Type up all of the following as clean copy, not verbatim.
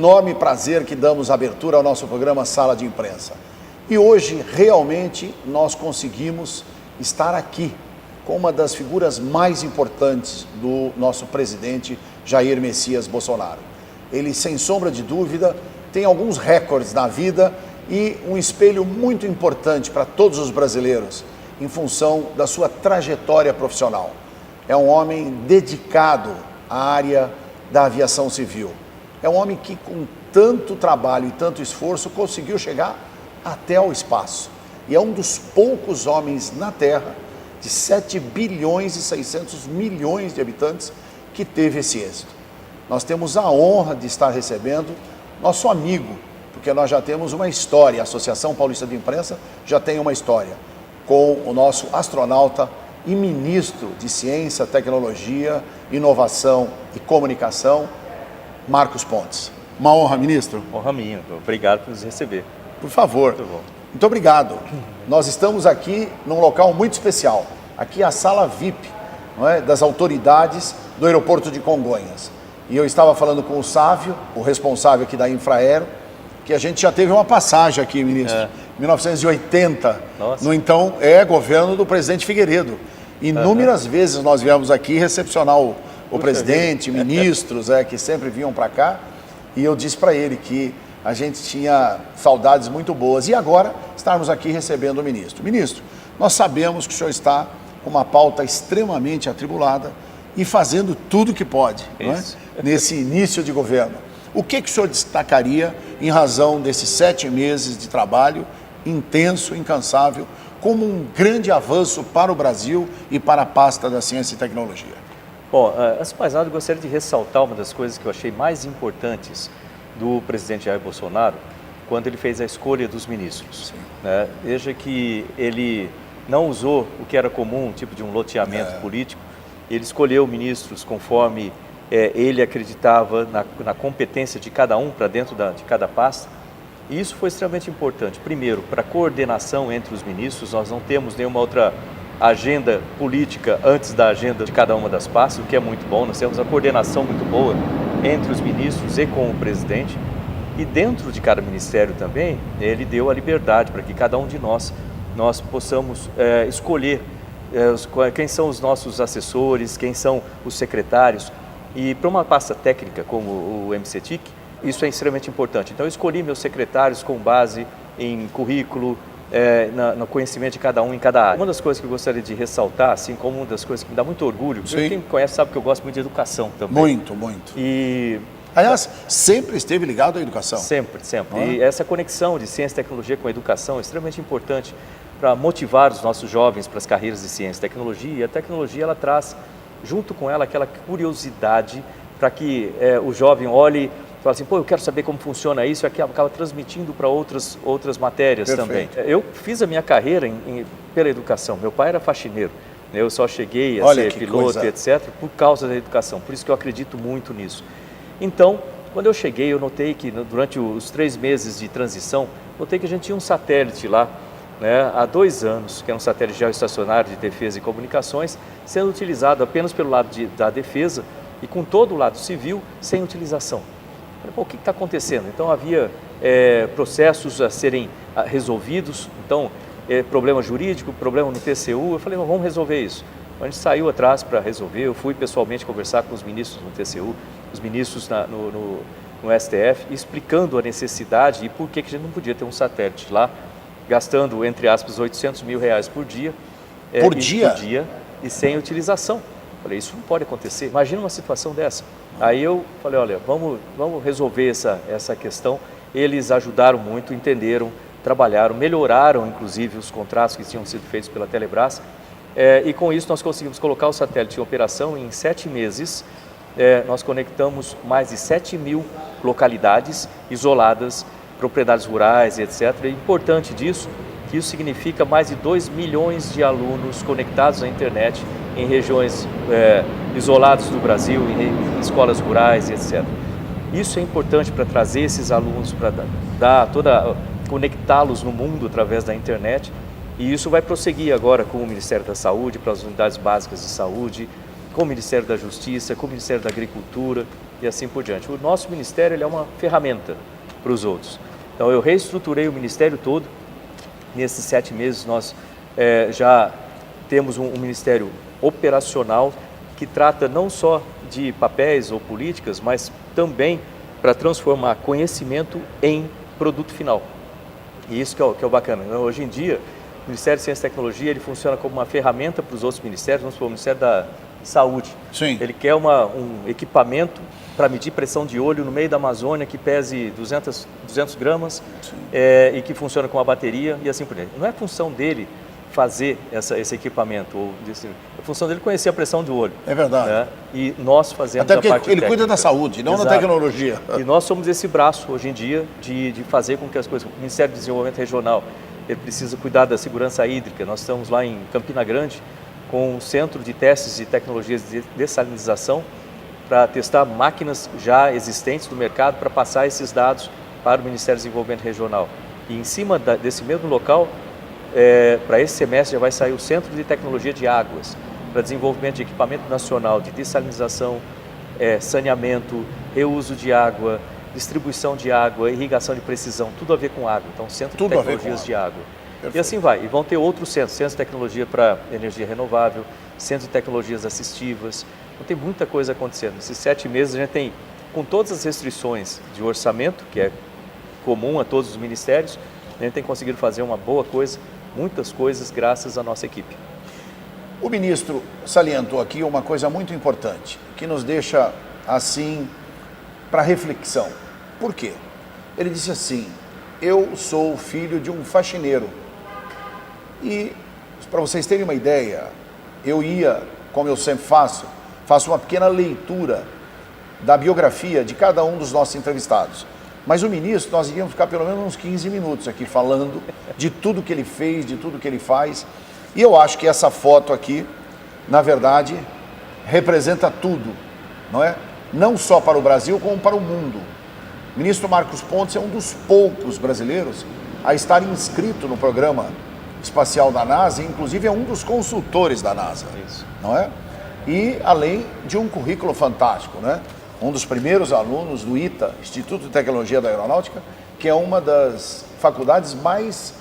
enorme prazer que damos abertura ao nosso programa Sala de Imprensa. E hoje, realmente, nós conseguimos estar aqui com uma das figuras mais importantes do nosso presidente Jair Messias Bolsonaro. Ele, sem sombra de dúvida, tem alguns recordes na vida e um espelho muito importante para todos os brasileiros em função da sua trajetória profissional. É um homem dedicado à área da aviação civil. É um homem que, com tanto trabalho e tanto esforço, conseguiu chegar até ao espaço. E é um dos poucos homens na Terra, de 7 bilhões e 600 milhões de habitantes, que teve esse êxito. Nós temos a honra de estar recebendo nosso amigo, porque nós já temos uma história, a Associação Paulista de Imprensa já tem uma história, com o nosso astronauta e ministro de Ciência, Tecnologia, Inovação e Comunicação, Marcos Pontes. Uma honra, ministro. Honra minha, obrigado por nos receber. Por favor. Muito bom. Muito obrigado. Nós estamos aqui num local muito especial. Aqui é a sala VIP, não é, das autoridades do aeroporto de Congonhas. E eu estava falando com o Sávio, o responsável aqui da Infraero, que a gente já teve uma passagem aqui, ministro, 1980, Nossa. no então governo do presidente Figueiredo. Inúmeras vezes nós viemos aqui recepcionar o presidente, ministros, que sempre vinham para cá, e eu disse para ele que a gente tinha saudades muito boas. E agora estarmos aqui recebendo o ministro. Ministro, nós sabemos que o senhor está com uma pauta extremamente atribulada e fazendo tudo o que pode, não é? Nesse início de governo. O que o senhor destacaria em razão desses 7 meses de trabalho intenso, incansável, como um grande avanço para o Brasil e para a pasta da ciência e tecnologia? Bom, antes de mais nada, eu gostaria de ressaltar uma das coisas que eu achei mais importantes do presidente Jair Bolsonaro quando ele fez a escolha dos ministros. Né? Veja que ele não usou o que era comum, um tipo de um loteamento político. Ele escolheu ministros conforme ele acreditava na competência de cada um para dentro de cada pasta. E isso foi extremamente importante. Primeiro, para a coordenação entre os ministros, nós não temos nenhuma outra agenda política antes da agenda de cada uma das pastas, o que é muito bom. Nós temos a coordenação muito boa entre os ministros e com o presidente. E dentro de cada ministério também, ele deu a liberdade para que cada um de nós possamos escolher quem são os nossos assessores, quem são os secretários. E para uma pasta técnica como o MCTIC, isso é extremamente importante. Então eu escolhi meus secretários com base em currículo, no conhecimento de cada um em cada área. Uma das coisas que eu gostaria de ressaltar, assim como uma das coisas que me dá muito orgulho, quem me conhece sabe que eu gosto muito de educação também. Muito, muito. Aliás, sempre esteve ligado à educação. Sempre. E essa conexão de ciência e tecnologia com a educação é extremamente importante para motivar os nossos jovens para as carreiras de ciência e tecnologia. E a tecnologia, ela traz junto com ela aquela curiosidade para que o jovem olhe e fale assim, eu quero saber como funciona isso, e aqui acaba transmitindo para outras matérias. Perfeito. Também. Eu fiz a minha carreira pela educação. Meu pai era faxineiro, eu só cheguei a ser piloto, etc., por causa da educação. Por isso que eu acredito muito nisso. Então, quando eu cheguei, eu notei que durante os 3 meses de transição, notei que a gente tinha um satélite lá, há 2 anos, que é um satélite geoestacionário de defesa e comunicações, sendo utilizado apenas pelo lado da defesa e com todo o lado civil, sem utilização. Falei, o que está acontecendo? Então havia processos a serem resolvidos, então problema jurídico, problema no TCU, eu falei, vamos resolver isso. A gente saiu atrás para resolver, eu fui pessoalmente conversar com os ministros no TCU, os ministros no STF, explicando a necessidade e por que a gente não podia ter um satélite lá, gastando, entre aspas, R$800 mil por dia. Por dia? E sem utilização. Falei, isso não pode acontecer. Imagina uma situação dessa. Aí eu falei, olha, vamos resolver essa questão. Eles ajudaram muito, entenderam, trabalharam, melhoraram, inclusive, os contratos que tinham sido feitos pela Telebrás. E com isso nós conseguimos colocar o satélite em operação e em 7 meses. Nós conectamos mais de 7 mil localidades isoladas, propriedades rurais, etc. E importante disso, que isso significa mais de 2 milhões de alunos conectados à internet em regiões isoladas do Brasil, em escolas rurais, etc. Isso é importante para trazer esses alunos, para conectá-los no mundo através da internet. E isso vai prosseguir agora com o Ministério da Saúde, para as unidades básicas de saúde, com o Ministério da Justiça, com o Ministério da Agricultura, e assim por diante. O nosso ministério ele é uma ferramenta para os outros. Então eu reestruturei o ministério todo. Nesses 7 meses nós já temos um ministério operacional que trata não só de papéis ou políticas, mas também para transformar conhecimento em produto final. E isso que é o bacana. Hoje em dia, o Ministério de Ciência e Tecnologia ele funciona como uma ferramenta para os outros ministérios. Vamos supor, o Ministério da Saúde. Sim. Ele quer um equipamento para medir pressão de olho no meio da Amazônia que pese 200 gramas e que funciona com uma bateria e assim por diante. Não é função dele fazer esse equipamento, é função dele conhecer a pressão do olho. É verdade. Né? E nós fazemos até porque a parte ele técnica. cuida da saúde, não Exato. da tecnologia. E nós somos esse braço hoje em dia de fazer com que as coisas... O Ministério do Desenvolvimento Regional, ele precisa cuidar da segurança hídrica. Nós estamos lá em Campina Grande com um centro de testes e tecnologias de dessalinização para testar máquinas já existentes no mercado para passar esses dados para o Ministério do Desenvolvimento Regional. E em cima desse mesmo local, para esse semestre já vai sair o Centro de Tecnologia de Águas, para desenvolvimento de equipamento nacional de dessalinização, saneamento, reuso de água, distribuição de água, irrigação de precisão, tudo a ver com água. Então, Centro de Tecnologias de Água. Perfeito. E assim vai. E vão ter outros centros, Centro de Tecnologia para Energia Renovável, Centro de Tecnologias Assistivas. Então, tem muita coisa acontecendo. Nesses 7 meses a gente tem, com todas as restrições de orçamento, que é comum a todos os ministérios, a gente tem conseguido fazer uma boa coisa, muitas coisas graças à nossa equipe. O ministro salientou aqui uma coisa muito importante, que nos deixa assim para reflexão. Por quê? Ele disse assim: eu sou filho de um faxineiro. E, para vocês terem uma ideia, eu ia, como eu sempre faço uma pequena leitura da biografia de cada um dos nossos entrevistados. Mas o ministro, nós iríamos ficar pelo menos uns 15 minutos aqui falando de tudo que ele fez, de tudo que ele faz. E eu acho que essa foto aqui, na verdade, representa tudo, não é? Não só para o Brasil, como para o mundo. O ministro Marcos Pontes é um dos poucos brasileiros a estar inscrito no programa espacial da NASA, inclusive é um dos consultores da NASA, Isso. não é? E além de um currículo fantástico, né? Um dos primeiros alunos do ITA, Instituto de Tecnologia da Aeronáutica, que é uma das faculdades mais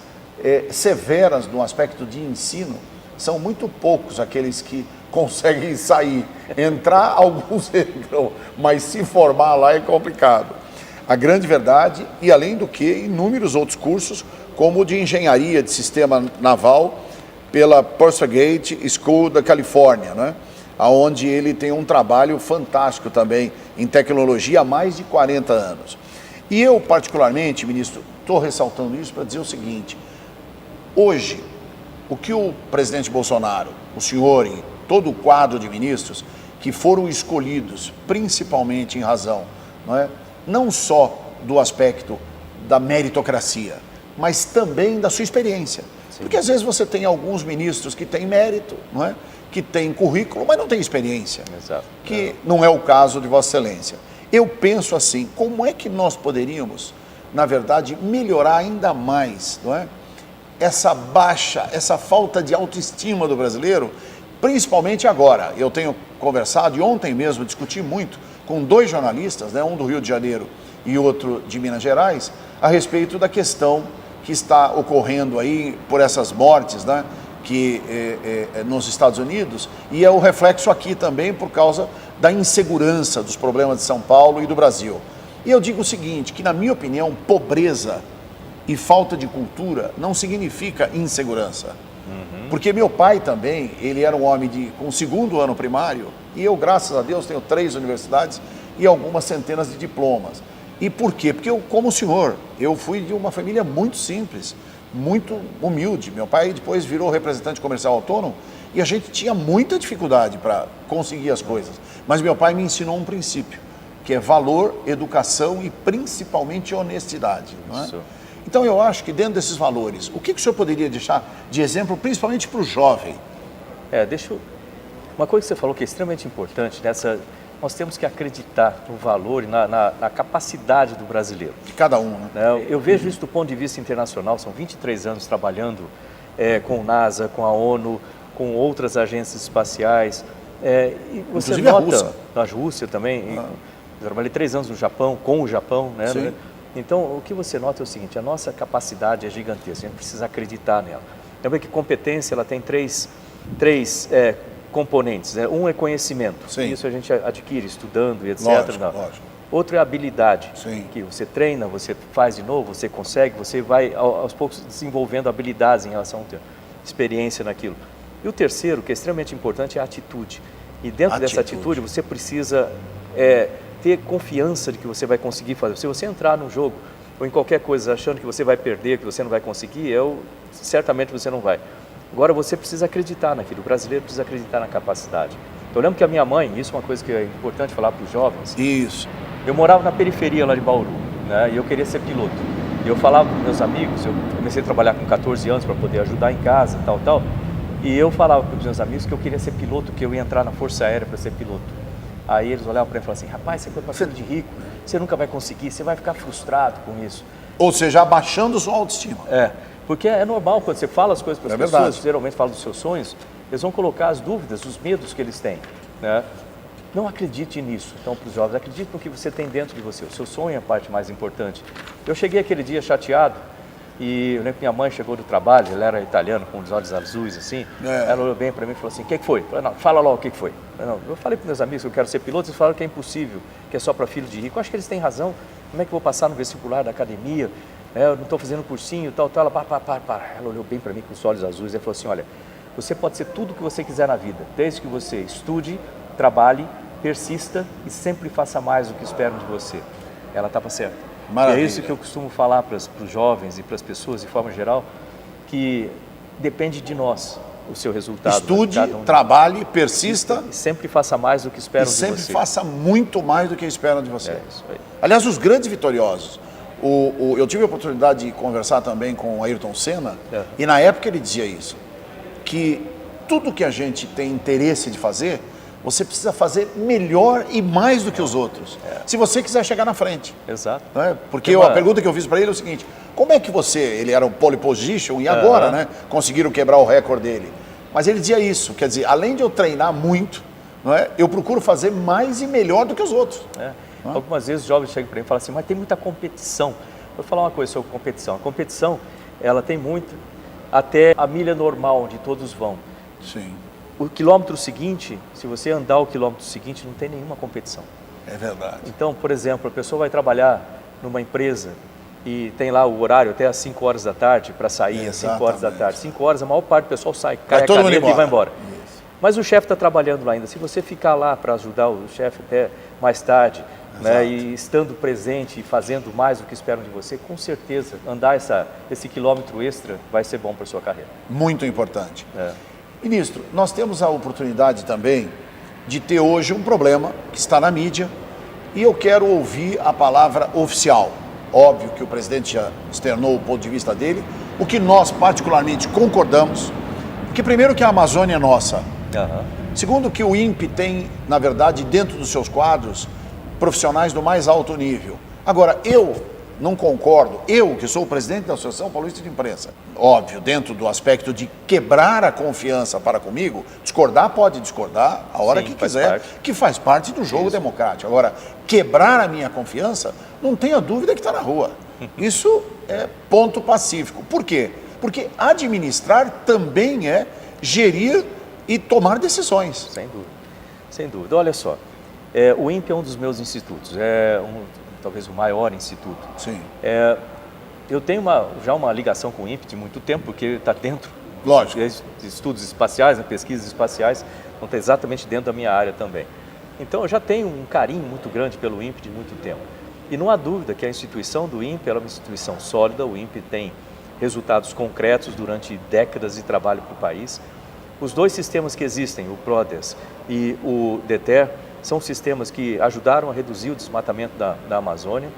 severas no aspecto de ensino. São muito poucos aqueles que conseguem sair. Entrar, alguns entram, mas se formar lá é complicado. A grande verdade, e além do que, inúmeros outros cursos, como o de engenharia de sistema naval pela Pursuit School da Califórnia, né? Onde ele tem um trabalho fantástico também em tecnologia há mais de 40 anos. E eu, particularmente, ministro, estou ressaltando isso para dizer o seguinte: hoje, o que o presidente Bolsonaro, o senhor e todo o quadro de ministros que foram escolhidos, principalmente em razão, não só do aspecto da meritocracia, mas também da sua experiência. Sim. Porque às vezes você tem alguns ministros que têm mérito, que têm currículo, mas não têm experiência. Exato. Que não é o caso de Vossa Excelência. Eu penso assim: como é que nós poderíamos, na verdade, melhorar ainda mais, essa falta de autoestima do brasileiro, principalmente agora. Eu tenho conversado, e ontem mesmo discuti muito com 2 jornalistas, um do Rio de Janeiro e outro de Minas Gerais, a respeito da questão que está ocorrendo aí por essas mortes, que nos Estados Unidos, e é o reflexo aqui também por causa da insegurança dos problemas de São Paulo e do Brasil. E eu digo o seguinte, que na minha opinião, pobreza e falta de cultura não significa insegurança. Porque meu pai também, ele era um homem com 2º ano primário, e eu, graças a Deus, tenho 3 universidades e algumas centenas de diplomas. E por quê? Porque eu, como o senhor, eu fui de uma família muito simples, muito humilde. Meu pai depois virou representante comercial autônomo e a gente tinha muita dificuldade para conseguir as coisas. Mas meu pai me ensinou um princípio, que é valor, educação e principalmente honestidade. Isso. Então eu acho que dentro desses valores, o que o senhor poderia deixar de exemplo, principalmente para o jovem? Uma coisa que você falou que é extremamente importante, nós temos que acreditar no valor e na capacidade do brasileiro. De cada um, Eu vejo isso do ponto de vista internacional, são 23 anos trabalhando com o NASA, com a ONU, com outras agências espaciais. E você inclusive nota, a Rússia. a Rússia também, Eu trabalhei 3 anos no Japão, com o Japão, né? Sim. Então, o que você nota é o seguinte, a nossa capacidade é gigantesca, a gente precisa acreditar nela. Lembra que competência ela tem três componentes, né? Um é conhecimento, Sim. isso a gente adquire estudando e etc. Lógico, Não. lógico. Outro é habilidade, Sim. que você treina, você faz de novo, você consegue, você vai aos poucos desenvolvendo habilidades em relação à experiência naquilo. E o terceiro, que é extremamente importante, é a atitude. E dentro dessa atitude você precisa ter confiança de que você vai conseguir fazer. Se você entrar num jogo ou em qualquer coisa achando que você vai perder, que você não vai conseguir, certamente você não vai. Agora você precisa acreditar naquilo, o brasileiro precisa acreditar na capacidade. Eu lembro que a minha mãe, isso é uma coisa que é importante falar para os jovens. Isso. Eu morava na periferia lá de Bauru, né, e eu queria ser piloto. E eu falava com meus amigos, eu comecei a trabalhar com 14 anos para poder ajudar em casa, tal. E eu falava para os meus amigos que eu queria ser piloto, que eu ia entrar na Força Aérea para ser piloto. Aí eles olhavam para mim e falavam assim, rapaz, você foi para filho de rico, você nunca vai conseguir, você vai ficar frustrado com isso. Ou seja, abaixando sua autoestima. Porque é normal, quando você fala as coisas para as verdade. pessoas, geralmente fala dos seus sonhos, eles vão colocar as dúvidas, os medos que eles têm, né? Não acredite nisso, então, para os jovens, acredite no que você tem dentro de você, o seu sonho é a parte mais importante. Eu cheguei aquele dia chateado, e eu lembro que minha mãe chegou do trabalho, ela era italiana, com os olhos azuis, assim, ela olhou bem para mim e falou assim, o que foi? Eu falei, não, fala logo o que foi. Eu falei para meus amigos que eu quero ser piloto, eles falaram que é impossível, que é só para filho de rico. Eu acho que eles têm razão, como é que eu vou passar no vestibular da academia, eu não estou fazendo cursinho, tal, ela, para. Ela olhou bem para mim com os olhos azuis e falou assim, olha, você pode ser tudo o que você quiser na vida, desde que você estude, trabalhe, persista e sempre faça mais do que esperam de você. Ela estava certa. Maravilha. E é isso que eu costumo falar para os jovens e para as pessoas de forma geral, que depende de nós o seu resultado. Estude, trabalhe, persista. E sempre faça mais do que esperam de você. E sempre faça muito mais do que esperam de você. É isso aí. Aliás, os grandes vitoriosos. Eu tive a oportunidade de conversar também com o Ayrton Senna, e na época ele dizia isso, que tudo que a gente tem interesse de fazer, você precisa fazer melhor e mais do que os outros, se você quiser chegar na frente. Exato. Né? Porque a pergunta que eu fiz para ele é o seguinte, como é que ele era um pole position e agora, né, conseguiram quebrar o recorde dele? Mas ele dizia isso, quer dizer, além de eu treinar muito, não é, eu procuro fazer mais e melhor do que os outros. Algumas vezes os jovens chegam para mim e falam assim, mas tem muita competição. Vou falar uma coisa sobre competição. A competição, ela tem muito, até a milha normal onde todos vão. Sim. O quilômetro seguinte, se você andar o quilômetro seguinte, não tem nenhuma competição. É verdade. Então, por exemplo, a pessoa vai trabalhar numa empresa e tem lá o horário até às 5 horas da tarde para sair, às 5 horas da tarde. 5 horas, a maior parte do pessoal sai, cai a caneta e vai embora. Isso. Mas o chefe está trabalhando lá ainda. Se você ficar lá para ajudar o chefe até mais tarde, né, e estando presente e fazendo mais do que esperam de você, com certeza, andar esse quilômetro extra vai ser bom para a sua carreira. Muito importante. Ministro, nós temos a oportunidade também de ter hoje um problema que está na mídia e eu quero ouvir a palavra oficial. Óbvio que o presidente já externou o ponto de vista dele, o que nós particularmente concordamos, que primeiro que a Amazônia é nossa, segundo que o INPE tem, na verdade, dentro dos seus quadros, profissionais do mais alto nível. Agora, eu não concordo, eu que sou o presidente da Associação Paulista de Imprensa, óbvio, dentro do aspecto de quebrar a confiança para comigo, discordar pode discordar a hora que quiser, que faz parte do jogo democrático. Agora, quebrar a minha confiança, não tenha dúvida que está na rua. Isso é ponto pacífico. Por quê? Porque administrar também é gerir e tomar decisões. Sem dúvida, sem dúvida. Olha só, o INPE é um dos meus institutos, talvez o maior instituto. Sim. Eu tenho já uma ligação com o INPE de muito tempo, porque está dentro de estudos espaciais, pesquisas espaciais, então está exatamente dentro da minha área também. Então eu já tenho um carinho muito grande pelo INPE de muito tempo. E não há dúvida que a instituição do INPE é uma instituição sólida, o INPE tem resultados concretos durante décadas de trabalho para o país. Os dois sistemas que existem, o PRODES e o DETER, são sistemas que ajudaram a reduzir o desmatamento da Amazônia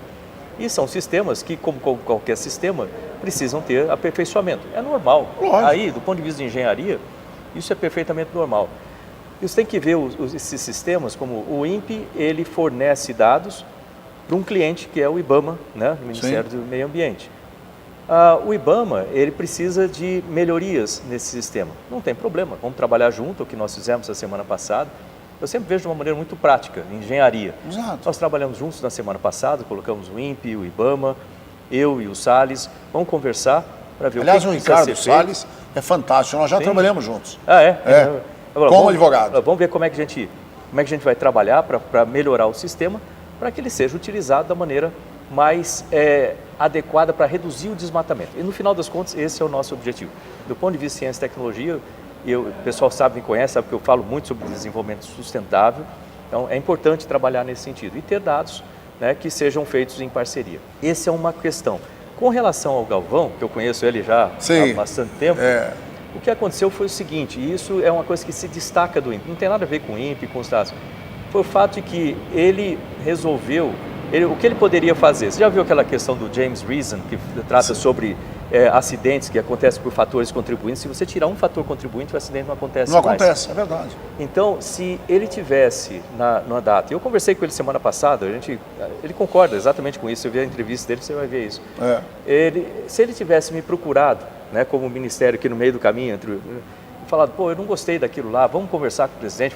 e são sistemas que, como qualquer sistema, precisam ter aperfeiçoamento. É normal. Lógico. Aí, do ponto de vista de engenharia, isso é perfeitamente normal. E você tem que ver esses sistemas como o INPE, ele fornece dados para um cliente que é o IBAMA, né, o Ministério do Meio Ambiente. O IBAMA, ele precisa de melhorias nesse sistema. Não tem problema, vamos trabalhar junto, o que nós fizemos a semana passada. eu sempre vejo de uma maneira muito prática, em engenharia. Exato. Nós trabalhamos juntos na semana passada, colocamos o INPE, o IBAMA, eu e o Salles, vamos conversar para ver Aliás, o que o precisa Ricardo ser feito. Salles é fantástico, nós já trabalhamos juntos. Ah, é? Como advogado. Vamos ver como é que a gente vai trabalhar para melhorar o sistema, para que ele seja utilizado da maneira mais adequada para reduzir o desmatamento. E no final das contas, esse é o nosso objetivo. Do ponto de vista de ciência e tecnologia, o pessoal me conhece, sabe que eu falo muito sobre desenvolvimento sustentável, então é importante trabalhar nesse sentido e ter dados, né, que sejam feitos em parceria. Essa é uma questão. Com relação ao Galvão, que eu conheço ele já há bastante tempo, o que aconteceu foi o seguinte, e isso é uma coisa que se destaca do INPE, não tem nada a ver com o INPE, com os dados, foi o fato de que ele resolveu, o que ele poderia fazer. Você já viu aquela questão do James Reason, que trata sobre acidentes que acontecem por fatores contribuintes? Se você tirar um fator contribuinte, o acidente não acontece mais. Não acontece, é verdade. Então, se ele tivesse na data, eu conversei com ele semana passada, ele concorda exatamente com isso, você vê a entrevista dele, você vai ver isso. Se ele tivesse me procurado, né, como ministério aqui no meio do caminho, falado, eu não gostei daquilo lá, vamos conversar com o presidente,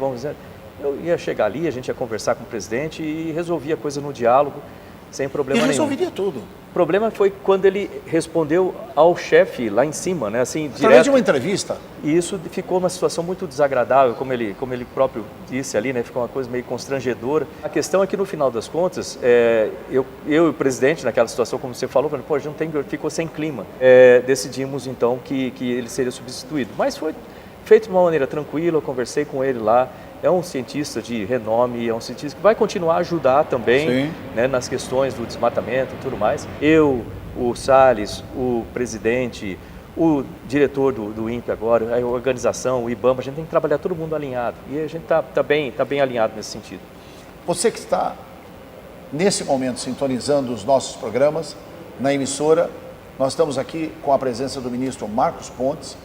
eu ia chegar ali, a gente ia conversar com o presidente e resolvia a coisa no diálogo, sem problema nenhum. E resolveria tudo. O problema foi quando ele respondeu ao chefe lá em cima, né, assim, através direto. de uma entrevista. E isso ficou uma situação muito desagradável, como ele próprio disse ali, né, ficou uma coisa meio constrangedora. A questão é que no final das contas, eu e o presidente, naquela situação, como você falou, a gente ficou sem clima. Decidimos então que ele seria substituído. Mas foi feito de uma maneira tranquila, eu conversei com ele lá. É um cientista de renome, é um cientista que vai continuar a ajudar também, né, nas questões do desmatamento e tudo mais. Eu, o Salles, o presidente, o diretor do INPE agora, a organização, o IBAMA, a gente tem que trabalhar todo mundo alinhado. E a gente está bem alinhado nesse sentido. Você que está, nesse momento, sintonizando os nossos programas na emissora, nós estamos aqui com a presença do ministro Marcos Pontes,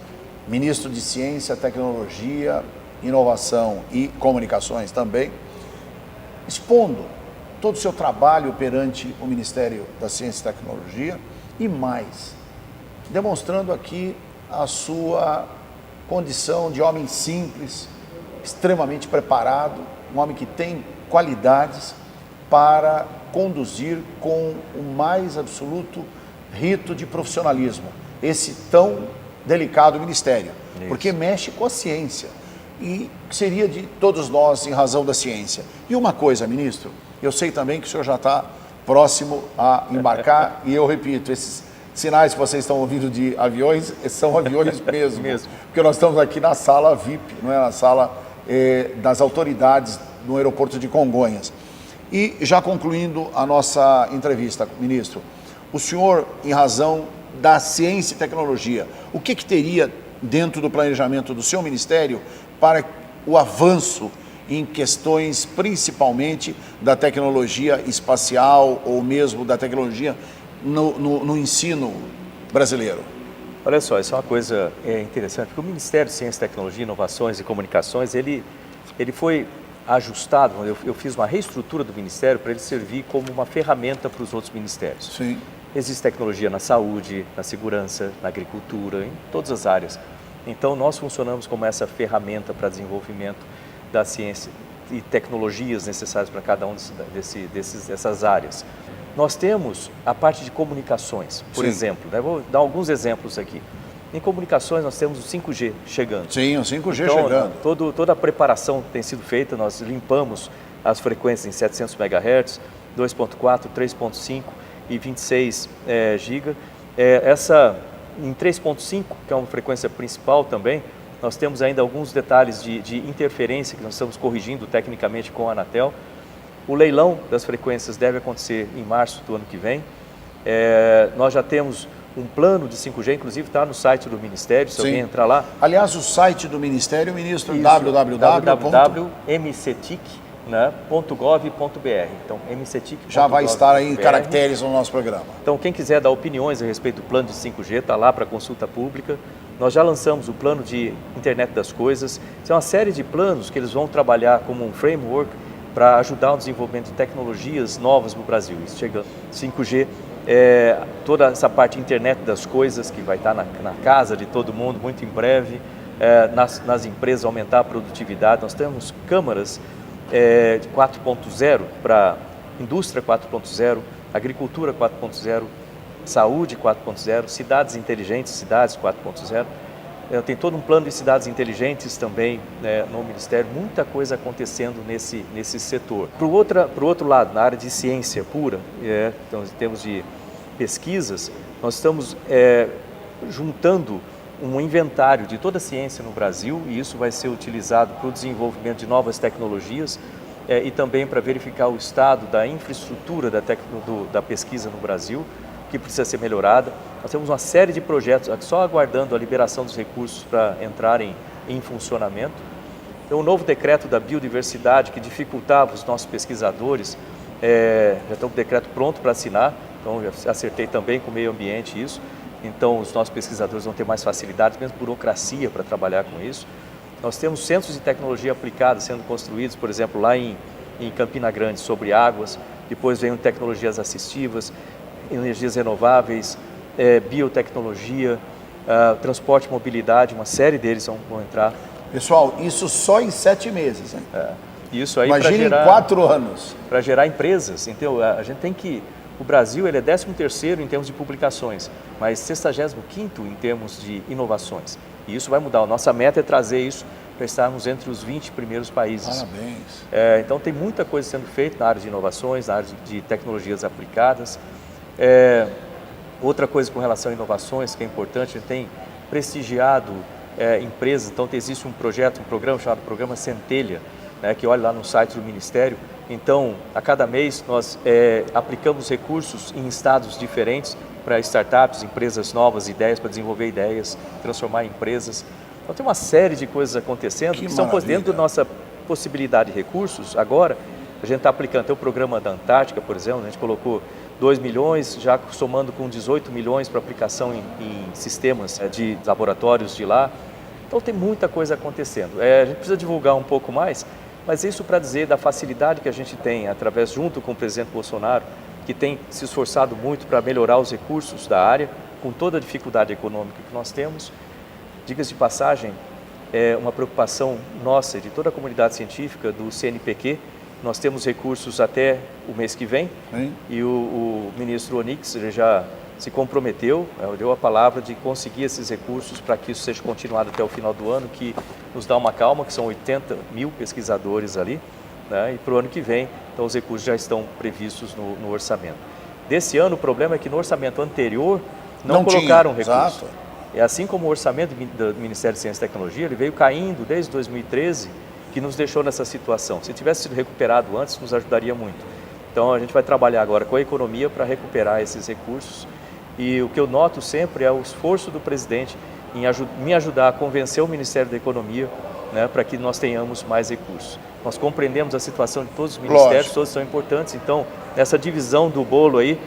ministro de Ciência, Tecnologia, Inovação e Comunicações também, expondo todo o seu trabalho perante o Ministério da Ciência e Tecnologia e mais, demonstrando aqui a sua condição de homem simples, extremamente preparado, um homem que tem qualidades para conduzir com o mais absoluto rito de profissionalismo esse tão delicado ministério, porque mexe com a ciência. E seria de todos nós em razão da ciência. E uma coisa, ministro, eu sei também que o senhor já está próximo a embarcar e eu repito, esses sinais que vocês estão ouvindo de aviões, são aviões mesmo. Porque nós estamos aqui na sala VIP, não é? Na sala das autoridades no aeroporto de Congonhas. E já concluindo a nossa entrevista, ministro, o senhor, em razão da ciência e tecnologia, o que teria dentro do planejamento do seu ministério para o avanço em questões principalmente da tecnologia espacial ou mesmo da tecnologia no ensino brasileiro? Olha só, isso é uma coisa interessante, porque o Ministério de Ciência, Tecnologia, Inovações e Comunicações, ele foi ajustado, eu fiz uma reestrutura do Ministério para ele servir como uma ferramenta para os outros ministérios. Sim. Existe tecnologia na saúde, na segurança, na agricultura, em todas as áreas. Então, nós funcionamos como essa ferramenta para desenvolvimento da ciência e tecnologias necessárias para cada um dessas áreas. Nós temos a parte de comunicações, por exemplo, né? Vou dar alguns exemplos aqui. Em comunicações, nós temos o 5G chegando. Sim, o 5G então, chegando. Toda a preparação tem sido feita, nós limpamos as frequências em 700 MHz, 2.4, 3.5 e 26 GB. Em 3.5, que é uma frequência principal também, nós temos ainda alguns detalhes de interferência que nós estamos corrigindo tecnicamente com a Anatel. O leilão das frequências deve acontecer em março do ano que vem. Nós já temos um plano de 5G, inclusive está no site do Ministério, se alguém entrar lá. Aliás, o site do Ministério, ministro, www.mcetic.gov.br. Então, mcetic.gov.br. Já vai estar aí em caracteres no nosso programa. Então, quem quiser dar opiniões a respeito do plano de 5G, está lá para consulta pública. Nós já lançamos o plano de internet das coisas. Isso é uma série de planos que eles vão trabalhar como um framework para ajudar o desenvolvimento de tecnologias novas no Brasil. Isso chegando 5G, toda essa parte internet das coisas que vai estar na casa de todo mundo muito em breve. nas empresas, aumentar a produtividade. Nós temos câmaras de 4.0 para indústria 4.0, agricultura 4.0, saúde 4.0, cidades inteligentes, cidades 4.0. Tem todo um plano de cidades inteligentes também no Ministério, muita coisa acontecendo nesse setor. Para o outro lado, na área de ciência pura, então, em termos de pesquisas, nós estamos juntando um inventário de toda a ciência no Brasil, e isso vai ser utilizado para o desenvolvimento de novas tecnologias e também para verificar o estado da infraestrutura da pesquisa no Brasil, que precisa ser melhorada. Nós temos uma série de projetos só aguardando a liberação dos recursos para entrarem em funcionamento. Tem um novo decreto da biodiversidade que dificultava os nossos pesquisadores, já tem um decreto pronto para assinar, então já acertei também com o meio ambiente isso. Então os nossos pesquisadores vão ter mais facilidade, menos burocracia para trabalhar com isso. Nós temos centros de tecnologia aplicada sendo construídos, por exemplo, lá em Campina Grande, sobre águas. Depois vem tecnologias assistivas, energias renováveis, biotecnologia, transporte e mobilidade, uma série deles vão entrar. Pessoal, isso só em 7 meses, hein? Isso aí imagina em 4 anos. Para gerar empresas. Então, a gente tem que... O Brasil ele é 13º em termos de publicações, mas 65º em termos de inovações. E isso vai mudar. A nossa meta é trazer isso para estarmos entre os 20 primeiros países. Parabéns. Então, tem muita coisa sendo feita na área de inovações, na área de tecnologias aplicadas. Outra coisa com relação a inovações que é importante, a gente tem prestigiado empresas. Então, existe um programa chamado Programa Centelha, que olha lá no site do Ministério. Então, a cada mês nós aplicamos recursos em estados diferentes para startups, empresas novas, ideias, para desenvolver ideias, transformar em empresas. Então, tem uma série de coisas acontecendo que são dentro da nossa possibilidade de recursos. Agora, a gente está aplicando até o programa da Antártica, por exemplo, a gente colocou 2 milhões, já somando com 18 milhões para aplicação em sistemas de laboratórios de lá. Então, tem muita coisa acontecendo. A gente precisa divulgar um pouco mais, mas isso para dizer da facilidade que a gente tem, junto com o presidente Bolsonaro, que tem se esforçado muito para melhorar os recursos da área, com toda a dificuldade econômica que nós temos. Diga-se de passagem, é uma preocupação nossa, de toda a comunidade científica, do CNPq. Nós temos recursos até o mês que vem, e o ministro Onyx ele já se comprometeu, deu a palavra de conseguir esses recursos para que isso seja continuado até o final do ano, que nos dá uma calma, que são 80 mil pesquisadores ali, e para o ano que vem, então os recursos já estão previstos no orçamento. Desse ano, o problema é que no orçamento anterior não colocaram recursos. É assim como o orçamento do Ministério de Ciência e Tecnologia, ele veio caindo desde 2013, que nos deixou nessa situação. Se tivesse sido recuperado antes, nos ajudaria muito. Então, a gente vai trabalhar agora com a economia para recuperar esses recursos. E o que eu noto sempre é o esforço do presidente em me ajudar a convencer o Ministério da Economia, para que nós tenhamos mais recursos. Nós compreendemos a situação de todos os ministérios, todos são importantes. Então, nessa divisão do bolo aí,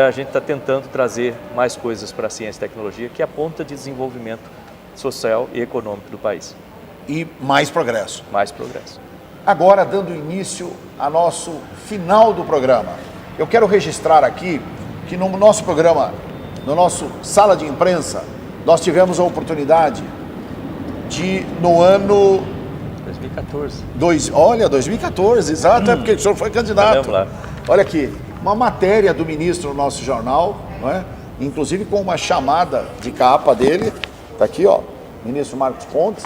a gente está tentando trazer mais coisas para a ciência e tecnologia, que é a ponta de desenvolvimento social e econômico do país. E mais progresso. Mais progresso. Agora, dando início ao nosso final do programa, eu quero registrar aqui que no nosso programa, no nosso Sala de Imprensa, nós tivemos a oportunidade de, no ano... 2014. 2014, exato, é porque o senhor foi candidato. Lá. Olha aqui, uma matéria do ministro no nosso jornal, inclusive com uma chamada de capa dele, está aqui, ministro Marcos Pontes.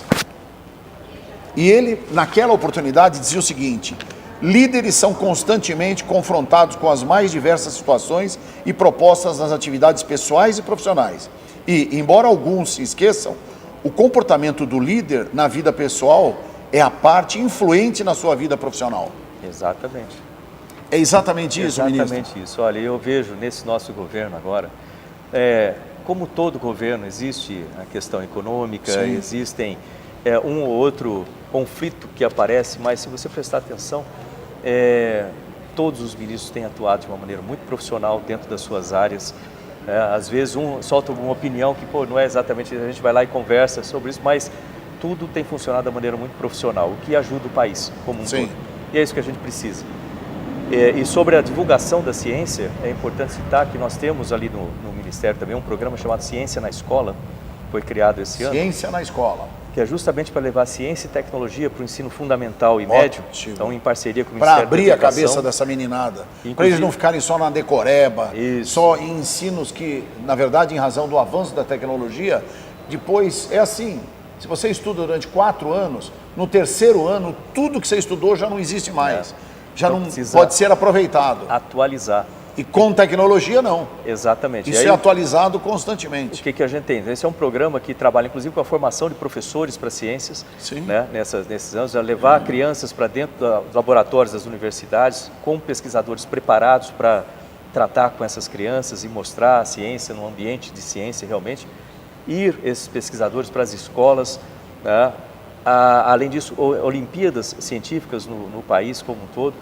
E ele, naquela oportunidade, dizia o seguinte: líderes são constantemente confrontados com as mais diversas situações e propostas nas atividades pessoais e profissionais. E, embora alguns se esqueçam, o comportamento do líder na vida pessoal é a parte influente na sua vida profissional. Exatamente. É exatamente isso, ministro? Exatamente isso. Olha, eu vejo nesse nosso governo agora, como todo governo, existe a questão econômica, Sim. existem um ou outro conflito que aparece, mas se você prestar atenção, todos os ministros têm atuado de uma maneira muito profissional dentro das suas áreas. Às vezes um solta alguma opinião que não é exatamente, a gente vai lá e conversa sobre isso, mas tudo tem funcionado da maneira muito profissional, o que ajuda o país como um todo. E é isso que a gente precisa. E sobre a divulgação da ciência, é importante citar que nós temos ali no Ministério também um programa chamado Ciência na Escola, foi criado esse ano. Ciência na Escola. que é justamente para levar ciência e tecnologia para o ensino fundamental e médio, então em parceria com o Para Ministério abrir da a Educação. cabeça dessa meninada, para eles não ficarem só na decoreba, só em ensinos que, na verdade, em razão do avanço da tecnologia, depois é assim, se você estuda durante 4 anos, no terceiro ano, tudo que você estudou já não existe mais, já então, não pode ser aproveitado. Atualizar. E com tecnologia, não. Exatamente. Isso é atualizado constantemente. O que a gente tem? Esse é um programa que trabalha, inclusive, com a formação de professores para ciências, né, nesses anos, a levar crianças para dentro dos laboratórios das universidades, com pesquisadores preparados para tratar com essas crianças e mostrar a ciência num ambiente de ciência realmente. Ir esses pesquisadores para as escolas, né? Além disso, Olimpíadas científicas no país como um todo.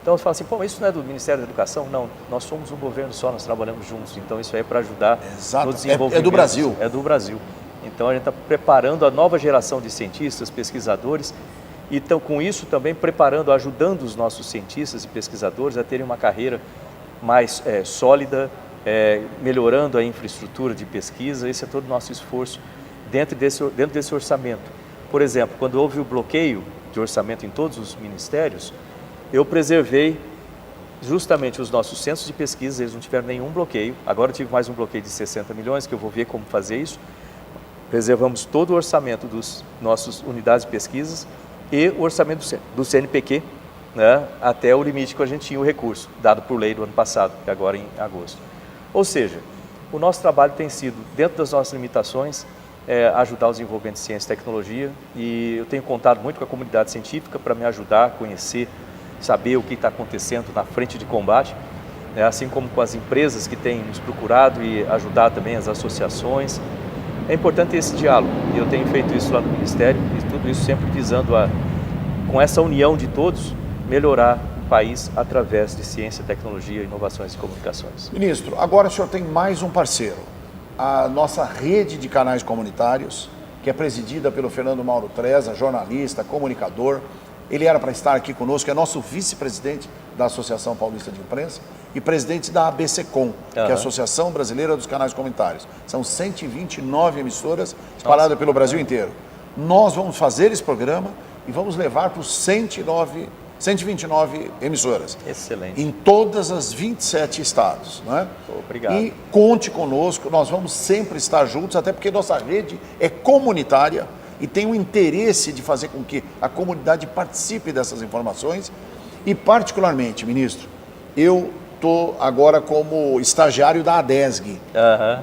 Então você fala assim, pô, mas isso não é do Ministério da Educação? Não, nós somos um governo só, nós trabalhamos juntos, então isso aí é para ajudar no desenvolvimento. É do Brasil. É do Brasil. Então a gente está preparando a nova geração de cientistas, pesquisadores, e então, com isso também preparando, ajudando os nossos cientistas e pesquisadores a terem uma carreira mais sólida, melhorando a infraestrutura de pesquisa. Esse é todo o nosso esforço dentro desse orçamento. Por exemplo, quando houve o bloqueio de orçamento em todos os ministérios, eu preservei justamente os nossos centros de pesquisa, eles não tiveram nenhum bloqueio. Agora eu tive mais um bloqueio de 60 milhões, que eu vou ver como fazer isso. Preservamos todo o orçamento dos nossos unidades de pesquisas e o orçamento do CNPq, né, até o limite que a gente tinha o recurso, dado por lei do ano passado, que agora em agosto. Ou seja, o nosso trabalho tem sido, dentro das nossas limitações, ajudar o desenvolvimento de ciência e tecnologia, e eu tenho contado muito com a comunidade científica para me ajudar a conhecer, saber o que está acontecendo na frente de combate, assim como com as empresas que têm nos procurado e ajudar também as associações. É importante esse diálogo, e eu tenho feito isso lá no Ministério, e tudo isso sempre visando, com essa união de todos, melhorar o país através de ciência, tecnologia, inovações e comunicações. Ministro, agora o senhor tem mais um parceiro, a nossa rede de canais comunitários, que é presidida pelo Fernando Mauro Treza, jornalista, comunicador. Ele era para estar aqui conosco, é nosso vice-presidente da Associação Paulista de Imprensa e presidente da ABCCom, que é a Associação Brasileira dos Canais Comunitários. São 129 emissoras espalhadas pelo Brasil inteiro. Nós vamos fazer esse programa e vamos levar para os 129 emissoras. Excelente. Em todas as 27 estados. Não é? Obrigado. E conte conosco, nós vamos sempre estar juntos, até porque nossa rede é comunitária e tem o interesse de fazer com que a comunidade participe dessas informações. E particularmente, ministro, eu estou agora como estagiário da ADESG,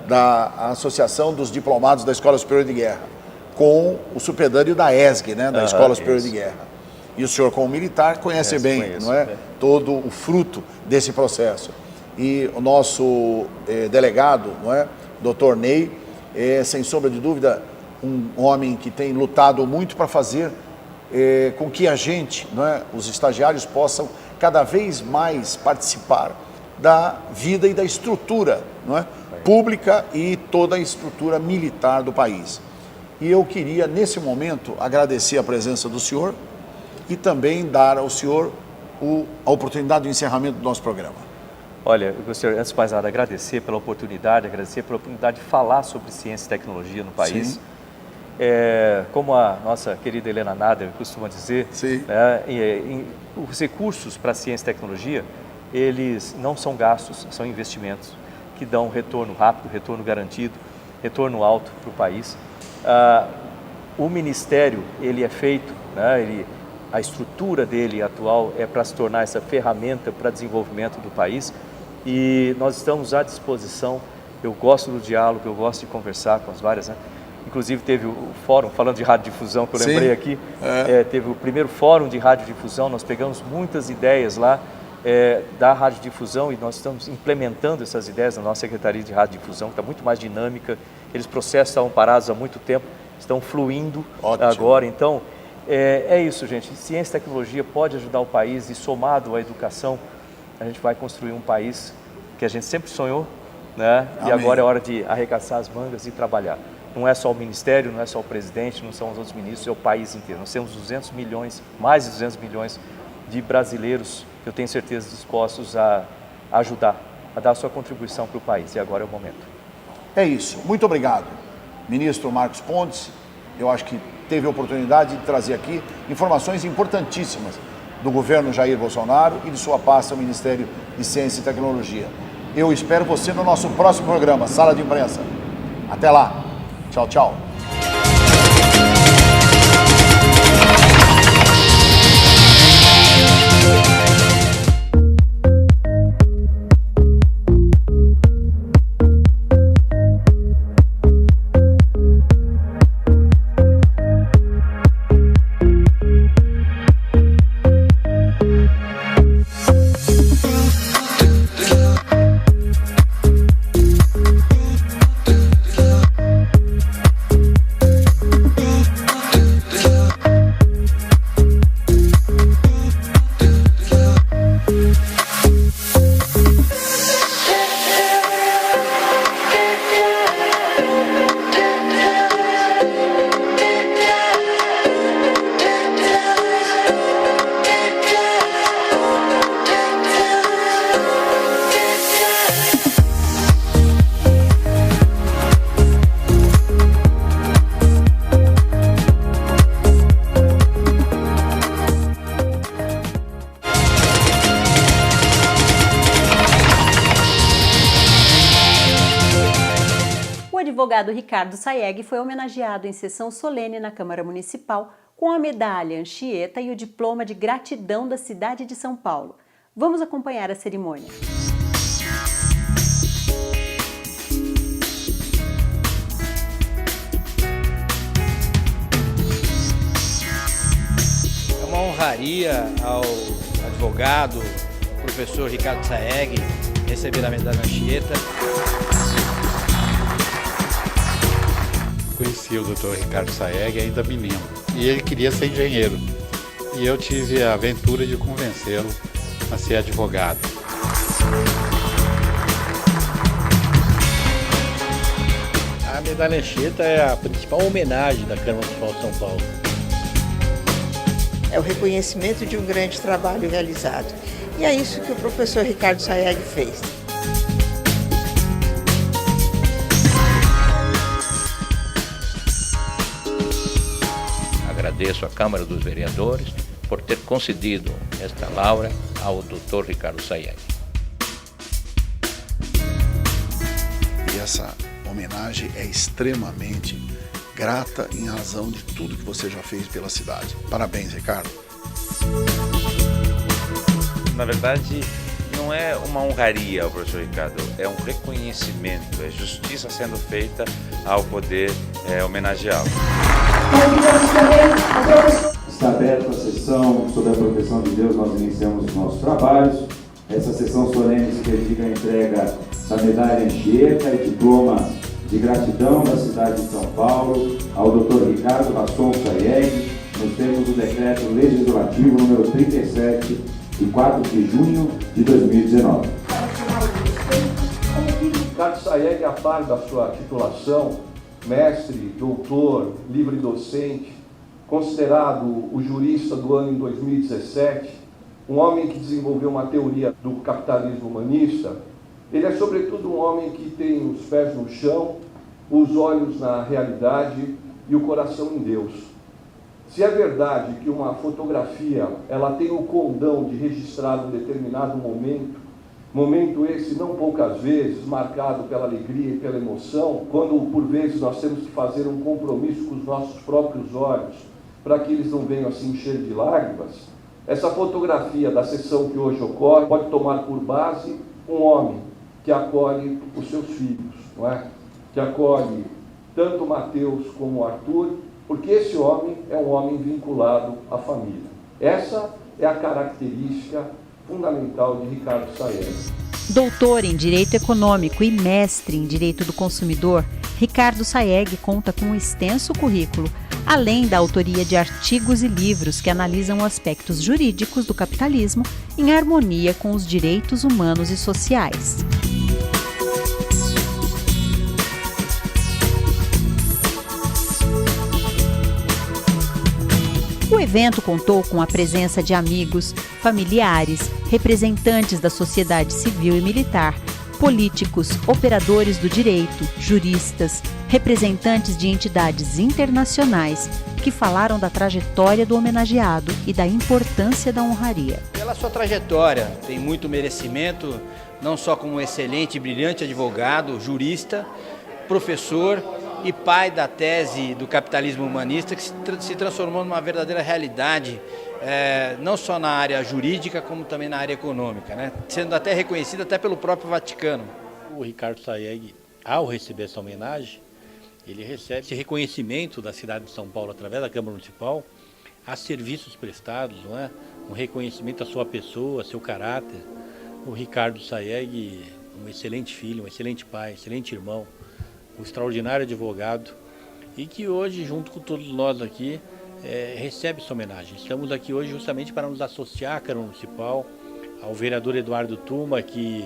da Associação dos Diplomados da Escola Superior de Guerra, com o supedâneo da ESG, né, da Escola Superior de Guerra. E o senhor, como militar, conhece bem, não é? Todo o fruto desse processo. E o nosso delegado, não é? Dr. Ney, sem sombra de dúvida, um homem que tem lutado muito para fazer com que a gente, não é, os estagiários, possam cada vez mais participar da vida e da estrutura, não é, pública e toda a estrutura militar do país. E eu queria, nesse momento, agradecer a presença do senhor e também dar ao senhor a oportunidade do encerramento do nosso programa. Olha, eu gostaria, antes de mais nada, agradecer pela oportunidade de falar sobre ciência e tecnologia no país. Sim. Como a nossa querida Helena Nader costuma dizer, os recursos para ciência e tecnologia, eles não são gastos, são investimentos que dão retorno rápido, retorno garantido, retorno alto para o país. O Ministério, ele é feito, né, a estrutura dele atual é para se tornar essa ferramenta para desenvolvimento do país, e nós estamos à disposição. Eu gosto do diálogo, eu gosto de conversar com as várias, né? Inclusive teve o fórum, falando de radiodifusão, que eu lembrei aqui, teve o primeiro fórum de radiodifusão, nós pegamos muitas ideias lá da radiodifusão e nós estamos implementando essas ideias na nossa Secretaria de Radiodifusão, que está muito mais dinâmica. Aqueles processos estavam parados há muito tempo, estão fluindo agora. Então, é isso, gente. Ciência e tecnologia pode ajudar o país, e somado à educação, a gente vai construir um país que a gente sempre sonhou, né? E agora é hora de arregaçar as mangas e trabalhar. Não é só o Ministério, não é só o presidente, não são os outros ministros, é o país inteiro. Nós temos 200 milhões, mais de 200 milhões de brasileiros que eu tenho certeza dispostos a ajudar, a dar a sua contribuição para o país. E agora é o momento. É isso. Muito obrigado, ministro Marcos Pontes. eu acho que teve a oportunidade de trazer aqui informações importantíssimas do governo Jair Bolsonaro e de sua pasta, o Ministério de Ciência e Tecnologia. Eu espero você no nosso próximo programa, Sala de Imprensa. Até lá. Tchau, tchau. O advogado Ricardo Sayegh foi homenageado em sessão solene na Câmara Municipal com a medalha Anchieta e o diploma de gratidão da cidade de São Paulo. Vamos acompanhar a cerimônia. É uma honraria ao advogado, professor Ricardo Sayegh, receber a medalha Anchieta. Conheci o Dr. Ricardo Sayegh ainda menino, e ele queria ser engenheiro. E eu tive a aventura de convencê-lo a ser advogado. A medalha Anchieta é a principal homenagem da Câmara Municipal de São Paulo. É o reconhecimento de um grande trabalho realizado. E é isso que o professor Ricardo Sayegh fez. Agradeço à Câmara dos Vereadores por ter concedido esta laura ao Dr. Ricardo Sayegh. E essa homenagem é extremamente grata em razão de tudo que você já fez pela cidade. Parabéns, Ricardo. Na verdade, não é uma honraria ao professor Ricardo, é um reconhecimento, é justiça sendo feita ao poder homenageá-lo. Está aberta a sessão sobre a proteção de Deus, nós iniciamos os nossos trabalhos. Essa sessão solene se dedica à entrega da medalha Anchieta e diploma de gratidão da cidade de São Paulo ao Dr. Ricardo Vasconcelos Sayegh, nos termos do decreto legislativo número 37, de 4 de junho de 2019. Ricardo Sayegh, a par da sua titulação, mestre, doutor, livre docente, considerado o jurista do ano em 2017, um homem que desenvolveu uma teoria do capitalismo humanista, ele é sobretudo um homem que tem os pés no chão, os olhos na realidade e o coração em Deus. Se é verdade que uma fotografia ela tem o condão de registrar um determinado momento esse não poucas vezes marcado pela alegria e pela emoção, quando por vezes nós temos que fazer um compromisso com os nossos próprios olhos para que eles não venham a se encher de lágrimas, essa fotografia da sessão que hoje ocorre pode tomar por base um homem que acolhe os seus filhos, não é? Que acolhe tanto Mateus como Arthur, porque esse homem é um homem vinculado à família. Essa é a característica fundamental de Ricardo Sayegh. Doutor em Direito Econômico e mestre em Direito do Consumidor, Ricardo Sayegh conta com um extenso currículo, além da autoria de artigos e livros que analisam aspectos jurídicos do capitalismo em harmonia com os direitos humanos e sociais. O evento contou com a presença de amigos, familiares, representantes da sociedade civil e militar, políticos, operadores do direito, juristas, representantes de entidades internacionais que falaram da trajetória do homenageado e da importância da honraria. Pela sua trajetória, tem muito merecimento, não só como um excelente e brilhante advogado, jurista, professor e pai da tese do capitalismo humanista, que se transformou numa verdadeira realidade, não só na área jurídica, como também na área econômica, né? Sendo até reconhecida até pelo próprio Vaticano. O Ricardo Sayegh, ao receber essa homenagem, ele recebe esse reconhecimento da cidade de São Paulo através da Câmara Municipal a serviços prestados, não é? Um reconhecimento à sua pessoa, seu caráter. O Ricardo Sayegh, um excelente filho, um excelente pai, excelente irmão, um extraordinário advogado e que hoje, junto com todos nós aqui, recebe essa homenagem. Estamos aqui hoje justamente para nos associar à Câmara Municipal, ao vereador Eduardo Tuma, que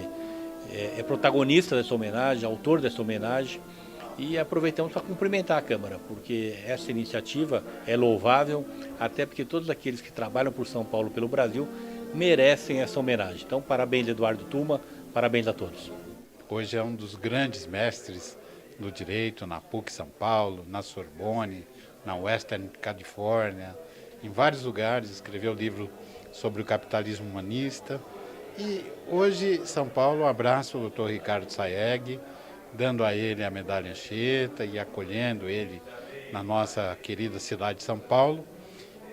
é protagonista dessa homenagem, autor dessa homenagem, e aproveitamos para cumprimentar a Câmara, porque essa iniciativa é louvável, até porque todos aqueles que trabalham por São Paulo e pelo Brasil merecem essa homenagem. Então, parabéns, Eduardo Tuma, parabéns a todos. Hoje é um dos grandes mestres do direito na PUC São Paulo, na Sorbonne, na Western California, em vários lugares, escreveu livro sobre o capitalismo humanista. E hoje, São Paulo abraça o Dr. Ricardo Sayegh, dando a ele a medalha Anchieta e acolhendo ele na nossa querida cidade de São Paulo.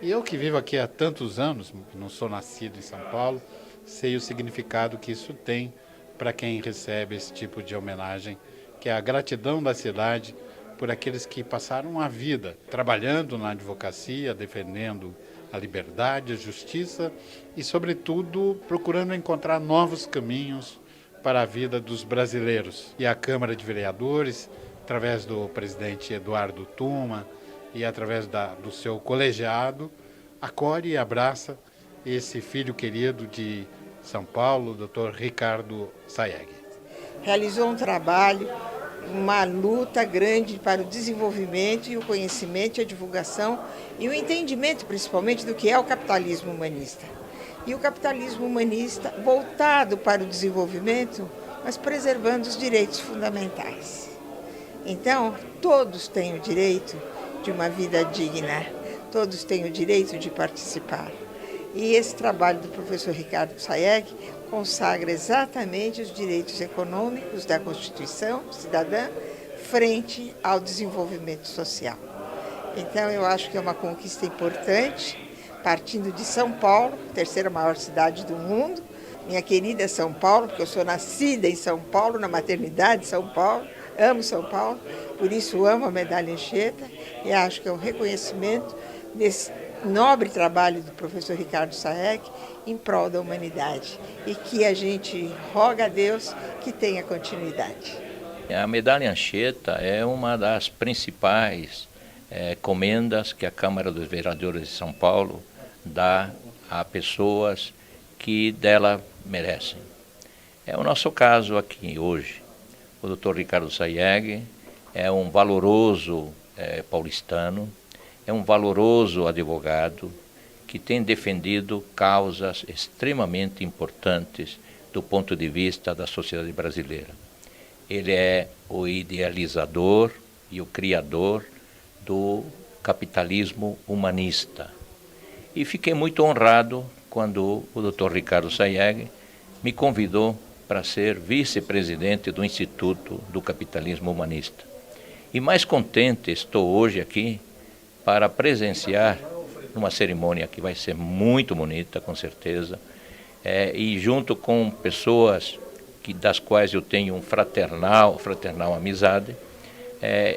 E eu que vivo aqui há tantos anos, não sou nascido em São Paulo, sei o significado que isso tem para quem recebe esse tipo de homenagem, que é a gratidão da cidade por aqueles que passaram a vida trabalhando na advocacia, defendendo a liberdade, a justiça e, sobretudo, procurando encontrar novos caminhos para a vida dos brasileiros. E a Câmara de Vereadores, através do presidente Eduardo Tuma e através do seu colegiado, acolhe e abraça esse filho querido de São Paulo, Dr. Ricardo Sayegh. Realizou um trabalho, uma luta grande para o desenvolvimento e o conhecimento e a divulgação e o entendimento, principalmente, do que é o capitalismo humanista. E o capitalismo humanista voltado para o desenvolvimento, mas preservando os direitos fundamentais. Então, todos têm o direito de uma vida digna, todos têm o direito de participar. E esse trabalho do professor Ricardo Sayegh consagra exatamente os direitos econômicos da Constituição cidadã frente ao desenvolvimento social. Então, eu acho que é uma conquista importante, partindo de São Paulo, terceira maior cidade do mundo, minha querida São Paulo, porque eu sou nascida em São Paulo, na maternidade de São Paulo, amo São Paulo, por isso amo a medalha Anchieta e acho que é um reconhecimento desse nobre trabalho do professor Ricardo Sayegh em prol da humanidade e que a gente roga a Deus que tenha continuidade. A medalha Anchieta é uma das principais comendas que a Câmara dos Vereadores de São Paulo dá a pessoas que dela merecem. É o nosso caso aqui hoje. O Dr. Ricardo Sayegh é um valoroso paulistano, é um valoroso advogado que tem defendido causas extremamente importantes do ponto de vista da sociedade brasileira. Ele é o idealizador e o criador do capitalismo humanista. E fiquei muito honrado quando o Dr. Ricardo Sayegh me convidou para ser vice-presidente do Instituto do Capitalismo Humanista. E mais contente estou hoje aqui para presenciar uma cerimônia que vai ser muito bonita, com certeza, e junto com pessoas das quais eu tenho um fraternal amizade,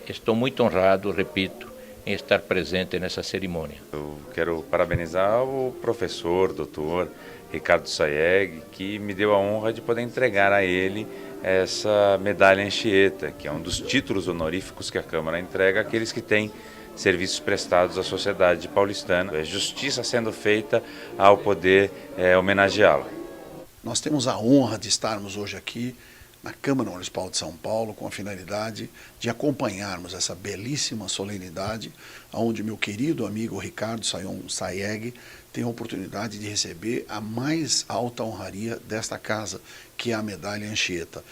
estou muito honrado, repito, em estar presente nessa cerimônia. Eu quero parabenizar o professor, doutor Ricardo Sayegh, que me deu a honra de poder entregar a ele essa medalha Anchieta, que é um dos títulos honoríficos que a Câmara entrega àqueles que têm serviços prestados à sociedade paulistana. É justiça sendo feita ao poder homenageá-lo. Nós temos a honra de estarmos hoje aqui na Câmara Municipal de São Paulo com a finalidade de acompanharmos essa belíssima solenidade onde meu querido amigo Ricardo Sayegh tem a oportunidade de receber a mais alta honraria desta casa, que é a medalha Anchieta.